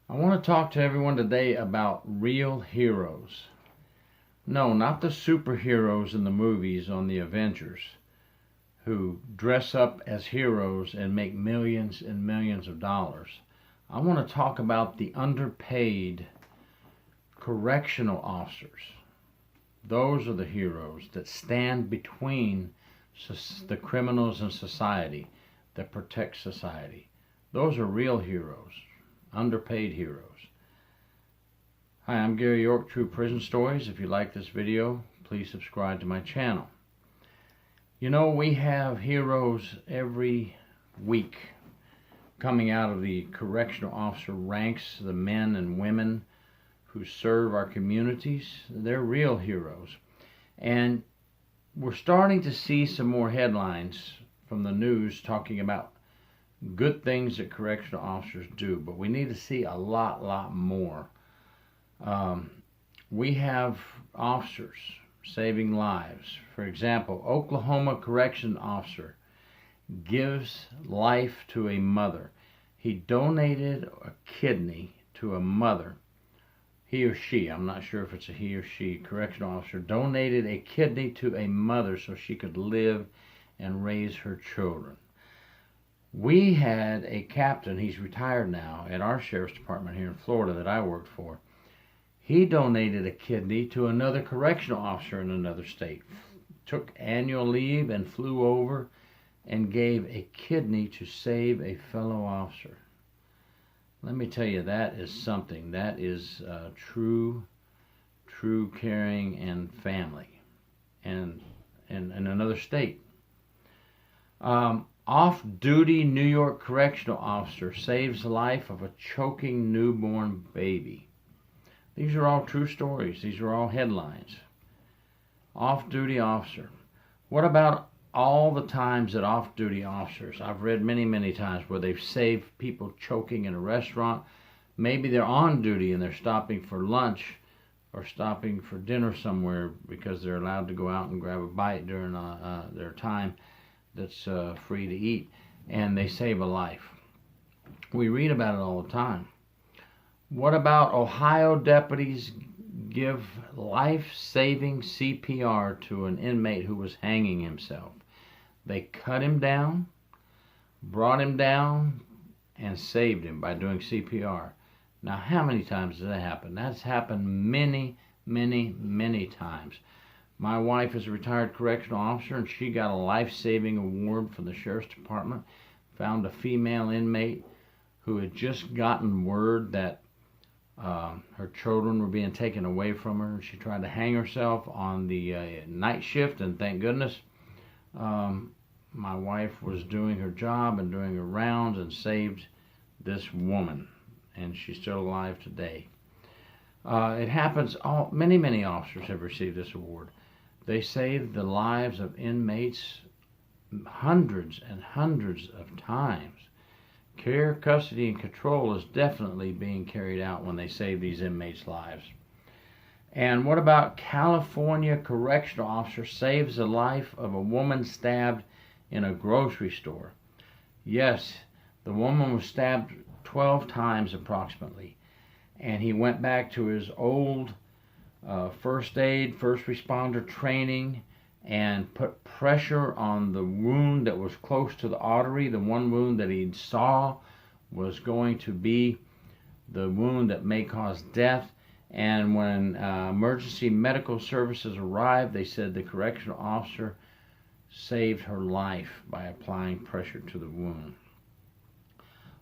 I want to talk to everyone today about real heroes. No, not the superheroes in the movies on the Avengers who dress up as heroes and make millions and millions of dollars. I want to talk about the underpaid correctional officers. Those are the heroes that stand between the criminals and society, that protect society. Those are real heroes, underpaid heroes. Hi, I'm Gary York, True Prison Stories. If you like this video, please subscribe to my channel. You know, we have heroes every week coming out of the correctional officer ranks, the men and women who serve our communities. They're real heroes. And we're starting to see some more headlines from the news talking about good things that correctional officers do, but we need to see a lot more. We have officers saving lives. For example, Oklahoma correction officer gives life to a mother. He donated a kidney to a mother. He or she, I'm not sure if it's a he or she, correctional officer, donated a kidney to a mother so she could live and raise her children. We had a captain, he's retired now, at our sheriff's department here in Florida that I worked for. He donated a kidney to another correctional officer in another state. Took annual leave and flew over and gave a kidney to save a fellow officer. Let me tell you, that is something. That is true caring and family, and in another state. Off-duty New York correctional officer saves the life of a choking newborn baby. These are all true stories. These are all headlines. Off-duty officer. What about all the times that off-duty officers, I've read many times where they've saved people choking in a restaurant. Maybe they're on duty and they're stopping for lunch or stopping for dinner somewhere because they're allowed to go out and grab a bite during their time that's free to eat, and they save a life. We read about it all the time. What about Ohio deputies give life-saving CPR to an inmate who was hanging himself? They cut him down, brought him down, and saved him by doing CPR. Now, how many times does that happen? That's happened many times. My wife is a retired correctional officer, and she got a life-saving award from the sheriff's department. Found a female inmate who had just gotten word that her children were being taken away from her. She tried to hang herself on the night shift, and thank goodness my wife was doing her job and doing her rounds and saved this woman, and she's still alive today. It happens, many officers have received this award. They saved the lives of inmates hundreds and hundreds of times. Care, custody, and control is definitely being carried out when they save these inmates' lives. And what about California correctional officer saves the life of a woman stabbed in a grocery store? Yes, the woman was stabbed 12 times approximately, and he went back to his old first aid, first responder training, and put pressure on the wound that was close to the artery. The one wound that he saw was going to be the wound that may cause death. And when emergency medical services arrived, they said the correctional officer saved her life by applying pressure to the wound.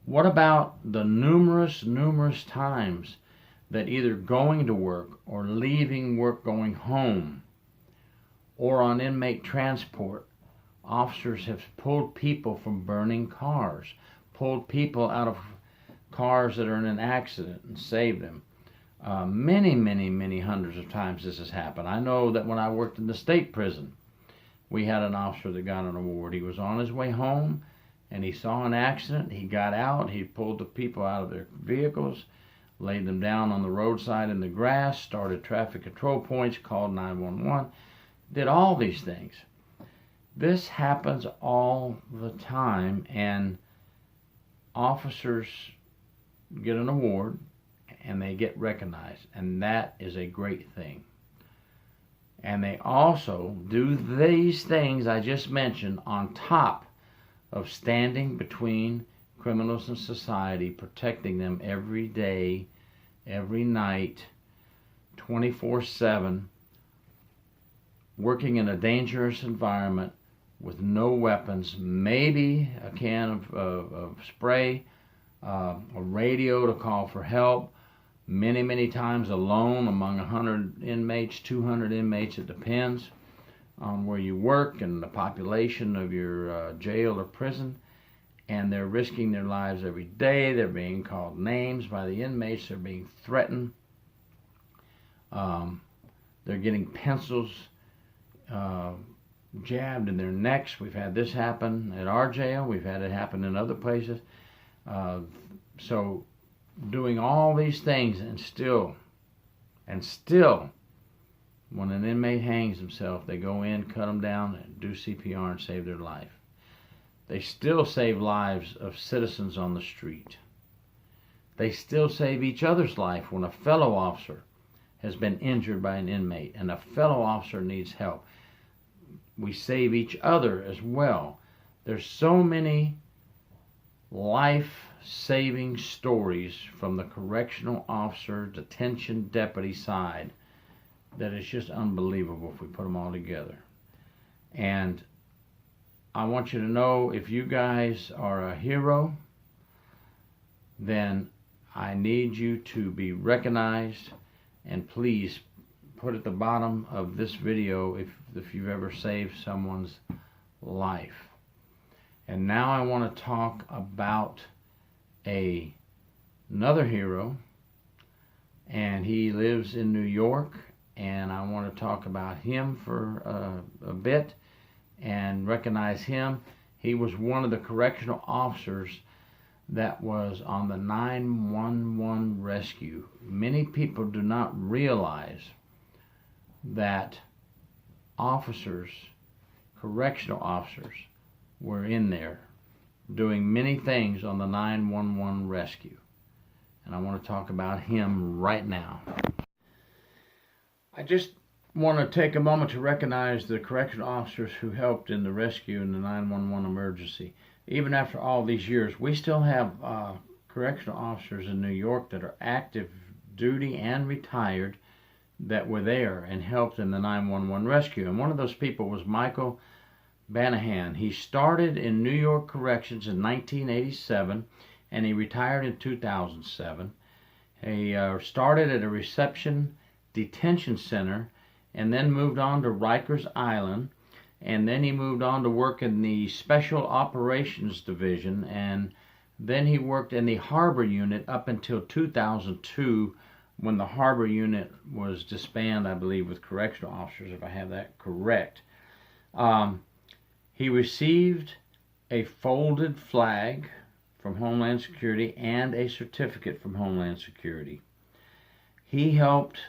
What about the numerous times that either going to work or leaving work going home or on inmate transport, officers have pulled people from burning cars, pulled people out of cars that are in an accident and saved them. Many hundreds of times this has happened. I know that when I worked in the state prison, we had an officer that got an award. He was on his way home and he saw an accident. He got out, he pulled the people out of their vehicles, laid them down on the roadside in the grass, started traffic control points, called 911, did all these things. This happens all the time, and officers get an award and they get recognized, and that is a great thing. And they also do these things I just mentioned on top of standing between criminals and society, protecting them every day, every night, 24/7, working in a dangerous environment with no weapons, maybe a can of spray, a radio to call for help, many times alone among 100 inmates, 200 inmates. It depends on where you work and the population of your jail or prison. And they're risking their lives every day. They're being called names by the inmates. They're being threatened. They're getting pencils jabbed in their necks. We've had this happen at our jail. We've had it happen in other places. So doing all these things, and still, when an inmate hangs himself, they go in, cut him down, and do CPR and save their life. They still save lives of citizens on the street. They still save each other's life when a fellow officer has been injured by an inmate and a fellow officer needs help. We save each other as well. There's so many life-saving stories from the correctional officer, detention deputy side that is just unbelievable if we put them all together. And I want you to know, if you guys are a hero, then I need you to be recognized, and please put at the bottom of this video if you've ever saved someone's life. And now I want to talk about another hero, and he lives in New York, and I want to talk about him for a bit and recognize him. He was one of the correctional officers that was on the 911 rescue. Many people do not realize that officers, correctional officers, were in there doing many things on the 911 rescue. And I want to talk about him right now. I just want to take a moment to recognize the correctional officers who helped in the rescue in the 911 emergency. Even after all these years, we still have correctional officers in New York that are active duty and retired that were there and helped in the 911 rescue. And one of those people was Michael Banahan. He started in New York Corrections in 1987 and he retired in 2007. He started at a reception detention center and then moved on to Rikers Island, and then he moved on to work in the Special Operations Division, and then he worked in the Harbor Unit up until 2002 when the Harbor Unit was disbanded, I believe, with correctional officers, if I have that correct. He received a folded flag from Homeland Security and a certificate from Homeland Security. He helped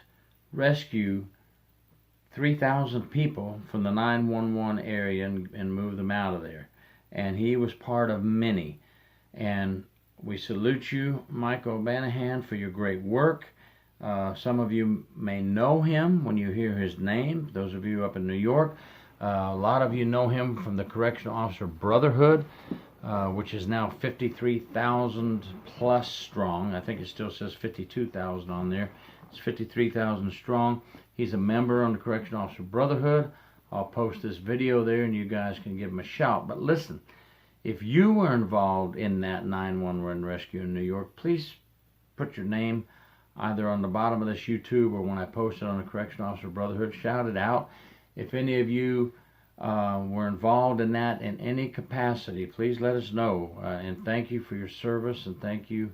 rescue 3,000 people from the 911 area and move them out of there. And he was part of many. And we salute you, Michael Banahan, for your great work. Some of you may know him when you hear his name, those of you up in New York. A lot of you know him from the Correctional Officer Brotherhood, which is now 53,000 plus strong. I think it still says 52,000 on there. It's 53,000 strong. He's a member on the Correctional Officer Brotherhood. I'll post this video there and you guys can give him a shout. But listen, if you were involved in that 911 rescue in New York, please put your name either on the bottom of this YouTube or when I post it on the Correctional Officer Brotherhood. Shout it out. If any of you were involved in that in any capacity, please let us know. And thank you for your service, and thank you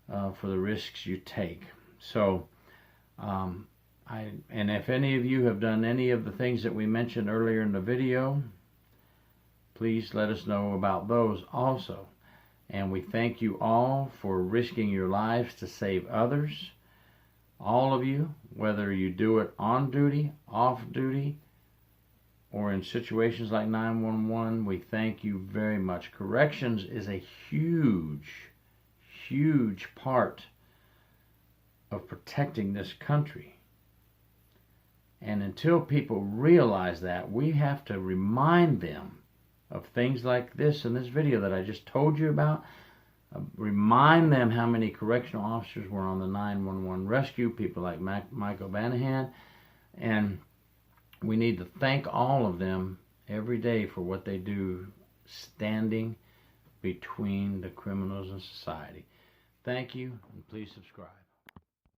for the risks you take. So, and if any of you have done any of the things that we mentioned earlier in the video, please let us know about those also. And we thank you all for risking your lives to save others. All of you, whether you do it on duty, off duty, or in situations like 911, we thank you very much. Corrections is a huge, huge part of protecting this country. And until people realize that, we have to remind them of things like this in this video that I just told you about. Remind them how many correctional officers were on the 911 rescue, people like Michael Banahan. And we need to thank all of them every day for what they do, standing between the criminals and society. Thank you, and please subscribe.